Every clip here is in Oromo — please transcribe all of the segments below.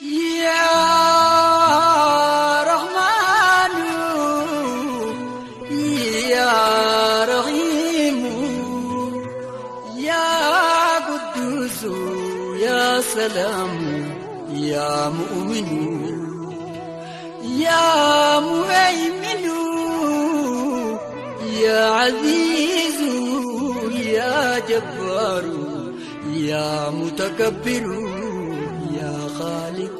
يا رحمن يا رحيم يا قدوس يا سلام يا مؤمن يا مهيمن يا عزيز يا جبار يا متكبر يا خالق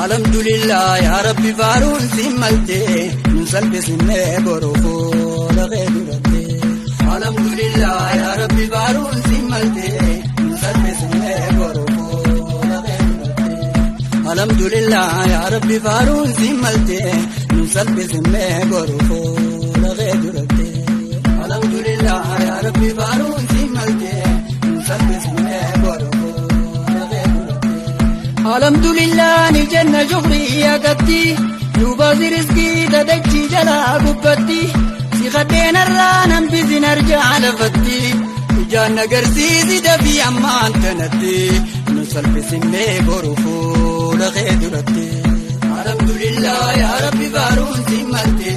الحمد لله يا ربي فارون سملتي نسلب سنة بروفو لغير ردي الحمد لله يا ربي فارون سملتي نسلب سنة بروفو لغير ردي الحمد لله يا ربي فارون سملتي نسلب سنة بروفو لغير ردي الحمد لله يا ربي فارون سملتي نسلب سنة بروفو الحمد لله نجنة شكري قدي نوبازي رزقي تدجي جلا قبتي سيخدين الرانم بزين ارجع لفتي جانا قرسيسي دفي امان تنتي نسل بسمي بروفو لغيد ردي الحمد لله يا ربي بارون سمالتي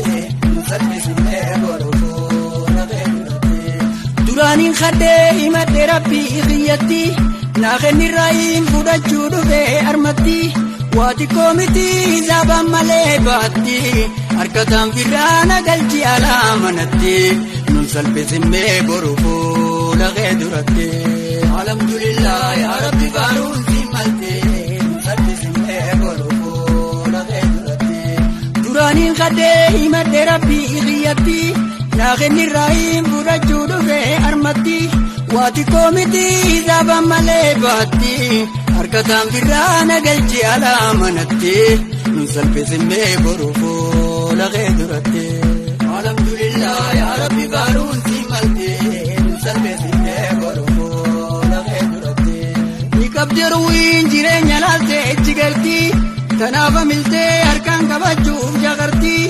نسل بسمي بروفو لغيد ردي دراني خدي مدي ربي غيتي ناخني رايم فوداچو دوبه ارمتي واتي كوميتي زابا مالي باتي اركتام فيرانا قلتي على منتي ننسل بسمي بروفو لغيد ردي الحمد لله يا ربي بارون سمالتي ننسل بسمي بروفو لغيد ردي دراني خدي مدي ربي غيتي ناخني رايم فوداچو دوبه ارمتي واتي كوميتي زابا مالي باتي اركتام فيرانا قلتي على منتي ننسل بسمي بروفو لغيد ردي الحمد لله يا ربي بارون سمالتي ننسل بسمي بروفو لغيد ردي نكبجروين جيرين يلالتي اتقلتي تنافا ملتي اركان كبجوف جغرتي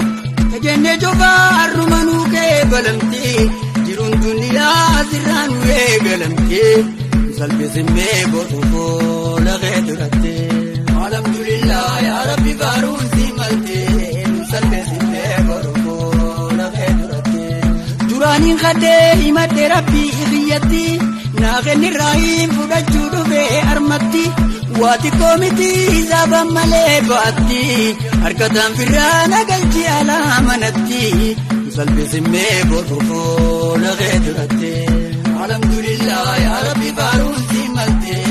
تجنة جوفا الرمانو كيبلمتي جيرون دنيا سران ويقلمتي نسل بسمي بروفو لغيد ردي الحمد لله يا ربي بارون سمالتي نسل بسمي بروفو لغيد ردي دراني خدي مدي ربي غيتي ناغني الرحيم فوداچو دوبه ارمتي واتي كوميتي زابا مالي باتي اركتام فيرانا قلتي على منتي نسل بسمي بروفو لغيد ردي الحمد لله يا ربي بارون سمالتي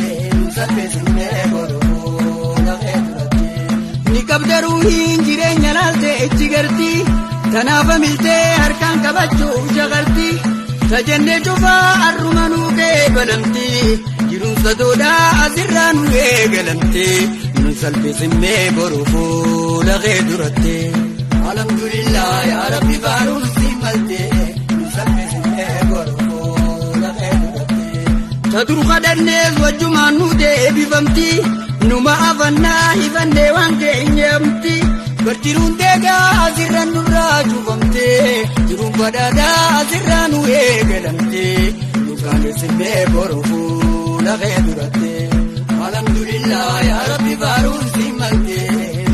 نسل بسمي بروفو لغيد ردي نكبدروين جيرين يلالتي اتقرتي تنافا ملتي اركان كبجو جغرتي تجنة جوفا الرمانو كيبلمتي جيرون صدودا أزران ويقلمتي ننسل بسمي بروفو لغيد ردي الحمد لله يا ربي بارون سمالتي ننسل بسمي بروفو لغيد ردي تدرو خدرنيز وجمان نودي بفمتي نما أفنا هفندي وانكي نيمتي برتيرون تيغا أزران نراجو فمتي جيرون بدادا أزران ويقلمتي نكان بسمي بروفو لغيد ردي الحمد لله يا ربي بارون سمالتي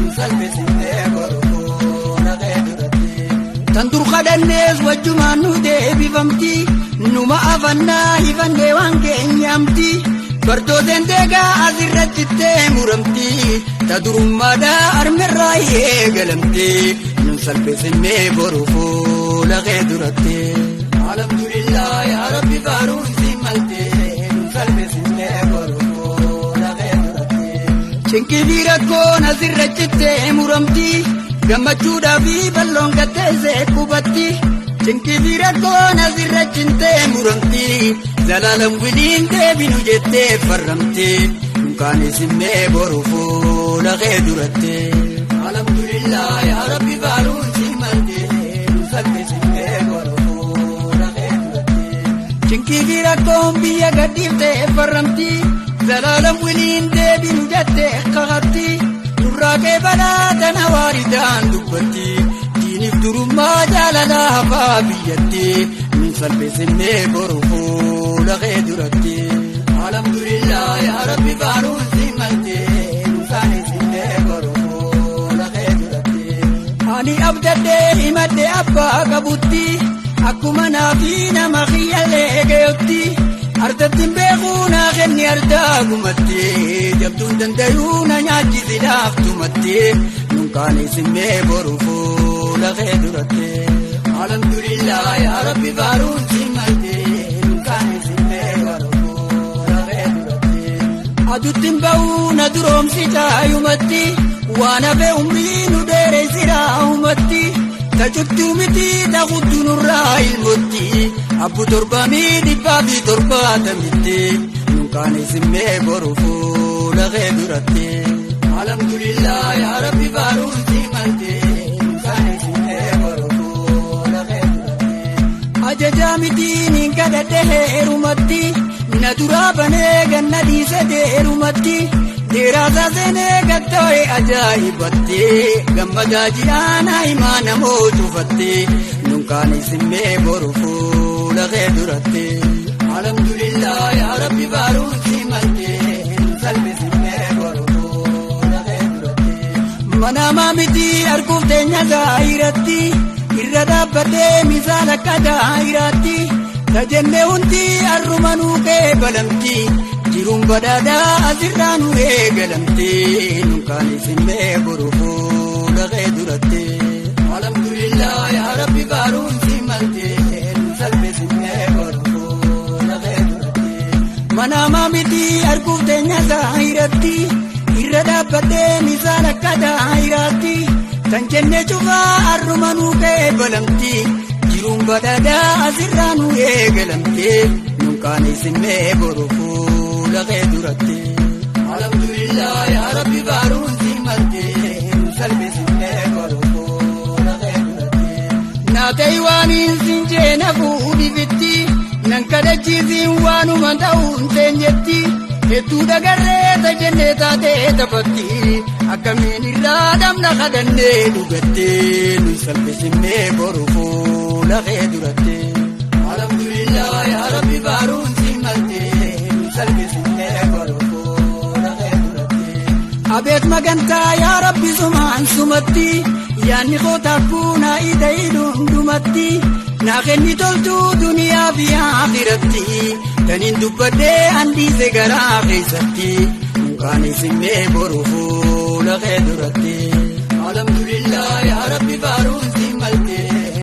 نسل بسمي بروفو لغيد ردي تندر خدنيز وجمان نودي بفمتي نما أفنا هفندي وانكي نيمتي برتو دندقا أزرت مرمتي تدرم مدى أرمي الرأي قلمتي ننسل بسمي بروفو لغيد ردي الحمد لله يا ربي بارون سمالتي ننسل بسمي بروفو لغيد ردي شنكي بيركون أزرت مرمتي قمتشودا في بلون قتيزي كوبتي شنكي بيركون أزرت مرمتي زلالم ولين ديبينو جتي فرمتي نكان اسمي بروفو لغيد ردي الحمد لله يا ربي بارون سمالتي نسل بسمي بروفو لغيد ردي شنكي بيركون بيا قديفتي فرمتي زلالم ولين ديبينو جتي قغتي نراكي بلاتنا واردا cufaa biyyatti nun salphisinne boru fuula kee duratti. Alhamdulillah yaa Rabbi faaruun si malte nun saanesinne boru fuula kee duratti. Ani abdadhee himadhe abbaa qabutti akkuma naafi nama kiyyallee gayotti. Ardattiin beekuu naa kenni ardaa gumatti jabduun dandayuu na nyaachisi laaftumatti nun kaanisinne boru fuula kee duratti. Alhamdulillah yaa Rabbi faaruun si malte nun kaanisinne boru fuula kee duratti. Aduttiin ba'uu na duroomsi taayumatti waan hafe umrii nu dheereessiraa humatti. Tajuttuu miti takutu nurraa ilmotti abbu torbamii dhibbaa fi torbaatamitti nun kaanisinne boru fuula kee duratti. Alhamdulillah yaa Rabbi faaruun si malte nun kaanisinne boru fuula kee duratti. Ajajaa miti nin kadhadhe heerumatti na duraa banee ganna dhiise deerumatti. Deeraasaa seenee gattoo'ee ajaa'ibatti gammadaa ji'aana himaa namoota uffatte nun kaanisinne boru fuula kee duratti. Alhamdulillah yaa Rabbi faaruun si malte nun salphisinne boru fuula kee duratti. Manamaa miti arguuf teenya zaahiratti irra dhaabbadhee misaala akka daahiraatti tajennee hundi arrumanuu kee balamti. Jiruun badhaadhaa asirraa nu eegalamte nun kaanisinne boru fuula kee duratti. Alhamdulillah yaa Rabbi faaruun si malte nun salphisinne boru fuula kee duratti. Manamaa miti arguuf teenya zaahiratti irra dhaabbadhee misaala akka daahiraatti kan jennee cufaa arrumanuu kee balamti. Jiruun badhaadhaa asirraa nu eegalamte nun kaanisinne boru fuula kee duratti. Alhamdulillah yaa Rabbi faaruun si malte nun salphisinne boru fuula kee duratti. Naatay waaniin sin jeena fuudhifitti nan kadhachiisin waanuma ta'uun teenyetti. Hedduu dagarree tajennee taatee taphatti akkamiin irraa dhamna kadhannee dhugattee nun salphisinne boru fuula kee duratti. Alhamdulillah yaa Rabbi faaruun si malte nun salphisinne boru fuula kee duratti. Abeet magantaa yaa Rabbi sumaan sumatti yaanni kootaakuu naa ida'ii dhundhumatti naa kenni toltuu duniyaa fi aaxiratti kaniin dubbadhee handiise garaa keessatti nun kaanisinne boru fuula kee duratti. Alhamdulillah.